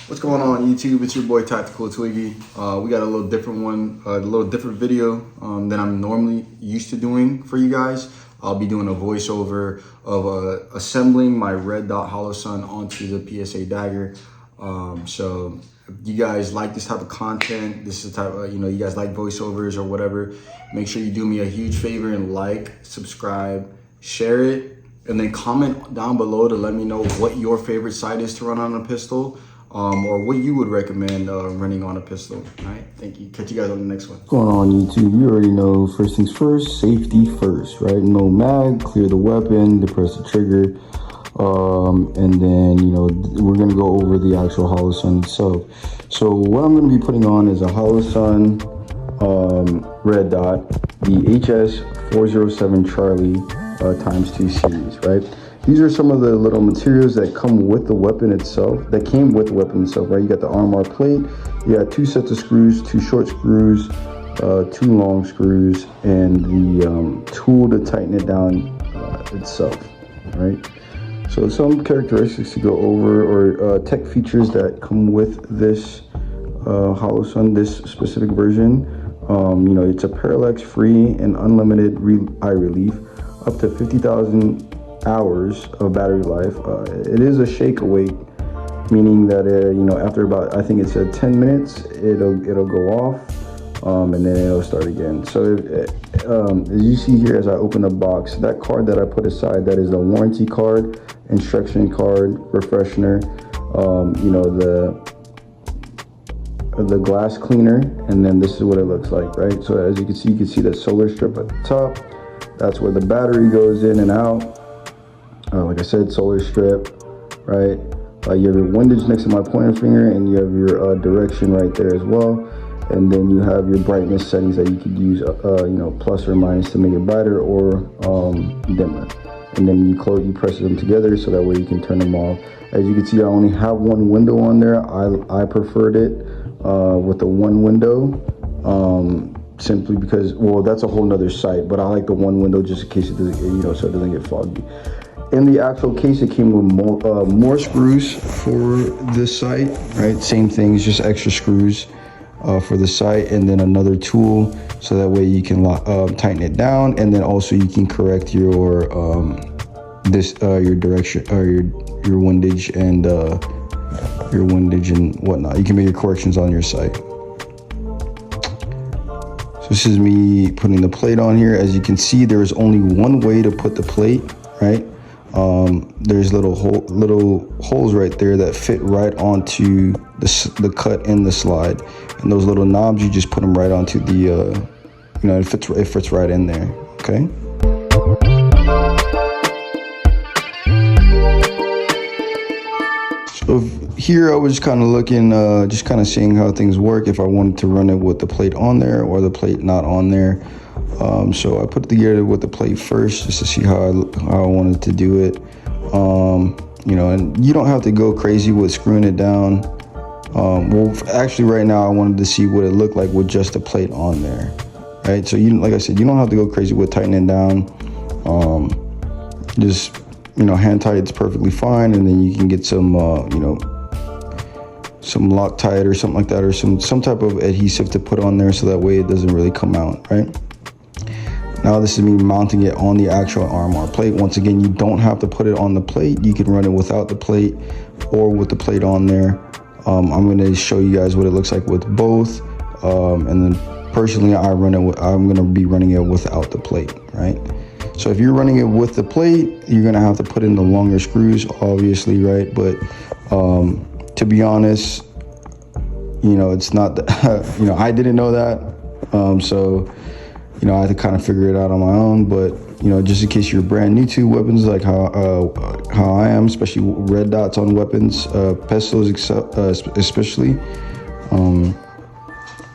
What's going on YouTube? It's your boy Tactical Twiggy. We got a little different one, a little different video than I'm normally used to doing for you guys. I'll be doing a voiceover of assembling my red dot Holosun onto the PSA Dagger. So if you guys like this type of content, this is the type of, you guys like voiceovers or whatever, make sure you do me a huge favor and like, subscribe, share it, and then comment down below to let me know what your favorite sight is to run on a pistol. Or what you would recommend running on a pistol. All right, thank you. Catch you guys on the next one. What's going on YouTube? You already know, first things first, safety first, right? No mag, clear the weapon, depress the trigger, and then, we're gonna go over the actual Holosun itself. So what I'm gonna be putting on is a Holosun red dot, the HS407 Charlie ×2 series, right? These are some of the little materials that come with the weapon itself, right? You got the armor plate, you got 2 sets of screws, 2 short screws, 2 long screws, and the tool to tighten it down itself, right? So some characteristics to go over, or tech features that come with this Holosun, this specific version. It's a parallax-free and unlimited eye relief, up to 50,000 hours of battery life. It is a shake awake, meaning that after about, I think it said 10 minutes, it'll go off, and then it'll start again. So as you see here, as I open the box, that card that I put aside, that is the warranty card, instruction card, refreshener, the glass cleaner, and then this is what it looks like, right? So as you can see that solar strip at the top. That's where the battery goes in and out. Like I said, solar strip, right? You have your windage next to my pointer finger, and you have your direction right there as well. And then you have your brightness settings that you could use, plus or minus to make it brighter or dimmer. And then you press them together so that way you can turn them off. As you can see, I only have one window on there. I preferred it with the one window, simply because, well, that's a whole nother sight, but I like the one window just in case it doesn't, so it doesn't get foggy. In the actual case, it came with more screws for this sight, right? Same things, just extra screws for the sight, and then another tool so that way you can tighten it down, and then also you can correct your your direction, or your windage and whatnot. You can make your corrections on your sight. So this is me putting the plate on here. As you can see, there is only one way to put the plate, right? There's little holes right there that fit right onto the cut in the slide, and those little knobs, you just put them right onto the it fits right in there. Okay. So here I was kind of looking, just kind of seeing how things work, if I wanted to run it with the plate on there or the plate not on there. So I put it together with the plate first just to see how I wanted to do it. And you don't have to go crazy with screwing it down. Well, actually right now I wanted to see what it looked like with just the plate on there, right? So like I said, you don't have to go crazy with tightening down. Just hand tight, it's perfectly fine, and then you can get some some Loctite or something like that, or some type of adhesive to put on there so that way it doesn't really come out, right? Now this is me mounting it on the actual armor plate. Once again, you don't have to put it on the plate. You can run it without the plate or with the plate on there. I'm going to show you guys what it looks like with both, and then personally I'm going to be running it without the plate, right? So if you're running it with the plate, you're going to have to put in the longer screws, obviously, right? But to be honest, it's not that, I didn't know that. So I had to kind of figure it out on my own. But just in case you're brand new to weapons, like how I am, especially red dots on weapons, pistols especially,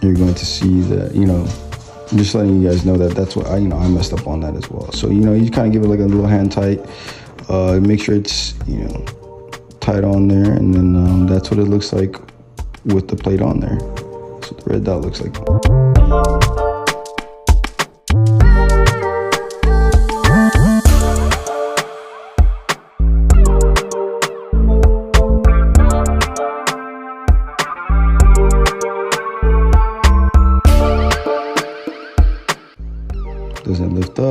you're going to see that, I'm just letting you guys know that that's what I messed up on that as well. So you kind of give it like a little hand tight, make sure it's tight on there, and then that's what it looks like with the plate on there. So the red dot looks like.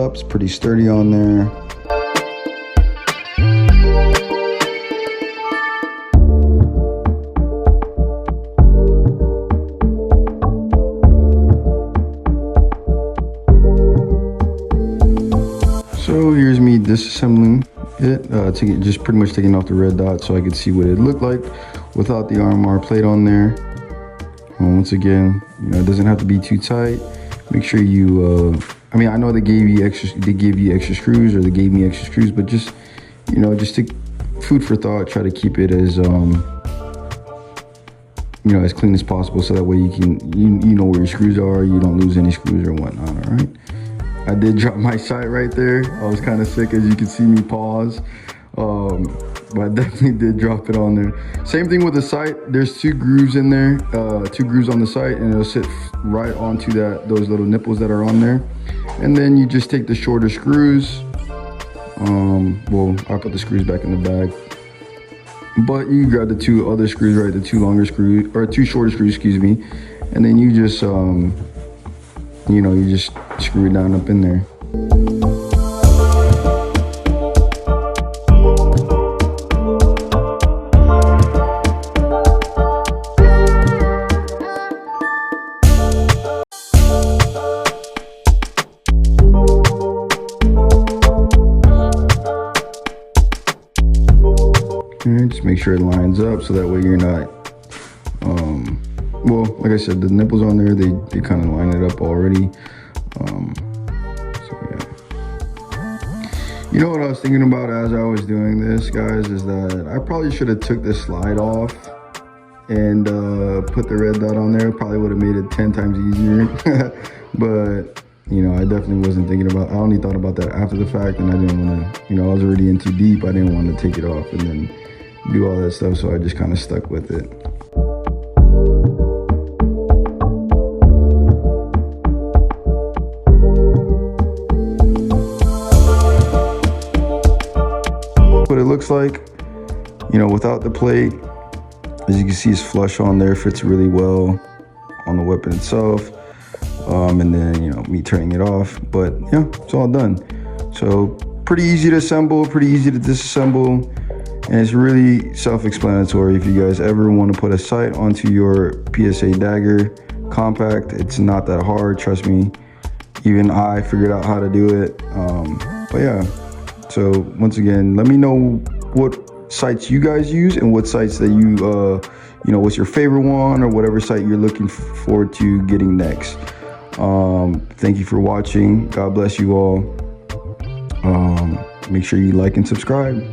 up. It's pretty sturdy on there. So here's me disassembling it, just pretty much taking off the red dot so I could see what it looked like without the RMR plate on there. Once again, it doesn't have to be too tight. Make sure you, I mean, I know they gave you extra screws, or they gave me extra screws, but just, just take food for thought. Try to keep it as, as clean as possible, so that way you can, you know where your screws are. You don't lose any screws or whatnot. All right. I did drop my sight right there. I was kind of sick, as you can see me pause. But I definitely did drop it on there. Same thing with the sight. There's 2 grooves in there, 2 grooves on the sight, and it'll sit right onto those little nipples that are on there. And then you just take the shorter screws. Well, I put the screws back in the bag. But you grab the 2 other screws, right? The 2 longer screws, or 2 shorter screws, excuse me. And then you just, you just screw it down up in there. And just make sure it lines up, so that way you're not, well, like I said, the nipples on there, they kind of line it up already. So yeah. You know what I was thinking about as I was doing this, guys, is that I probably should have took this slide off and put the red dot on there. Probably would have made it 10 times easier. But I definitely wasn't thinking about, I only thought about that after the fact, and I didn't want to, I was already in too deep. I didn't want to take it off and then do all that stuff, so I just kind of stuck with it. What it looks like, without the plate, as you can see, it's flush on there, fits really well on the weapon itself. And then, me turning it off, but yeah, it's all done. So pretty easy to assemble, pretty easy to disassemble, and it's really self-explanatory. If you guys ever want to put a sight onto your PSA Dagger Compact, it's not that hard, trust me. Even I figured out how to do it. But yeah, so once again, let me know what sights you guys use and what sights that you, what's your favorite one, or whatever sight you're looking forward to getting next. Thank you for watching. God bless you all. Make sure you like and subscribe.